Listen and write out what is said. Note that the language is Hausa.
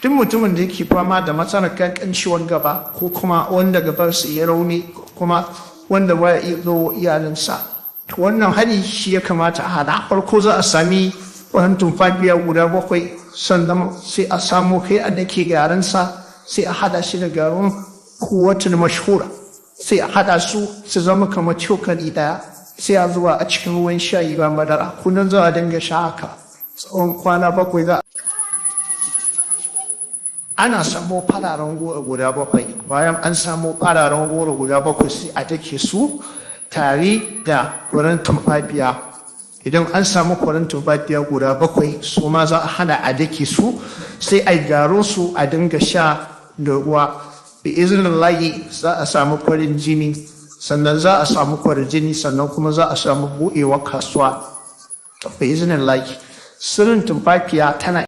duk mutumin da yake fama da matsalar kankancewar gaba ko kuma wanda gabarsa ya rauni kuma wanda baya iya zo iyalinsa, to wannan hari shi ya kamata a hada. Farko za a sami wannan tumfafiya guda 7, sannan sai a samu kai a dake garinsa, sai a hada shi da garin kuwatul mashhura, sai a hada su zama kamar cokali daya, sai a zuwa a cikin ruwan shayi ba madara. Kullum za a dinga sha haka tsawon kwana 7. Ana samo fararen goro guda 7. Bayan an samo fararen goro guda 7 sai a dake su tare da furen tumfafiya. Idan an samu furen tumfafiya guda 7 su ma za a hana a dake su, sai a garo su a dinga sha da ruwa. Bi iznillahi za a samu farin jini, sannan za a samu kwarjini, sannan kuma za a samu buɗewar kasuwa. Bi iznillahi sirrin tumfafiya tana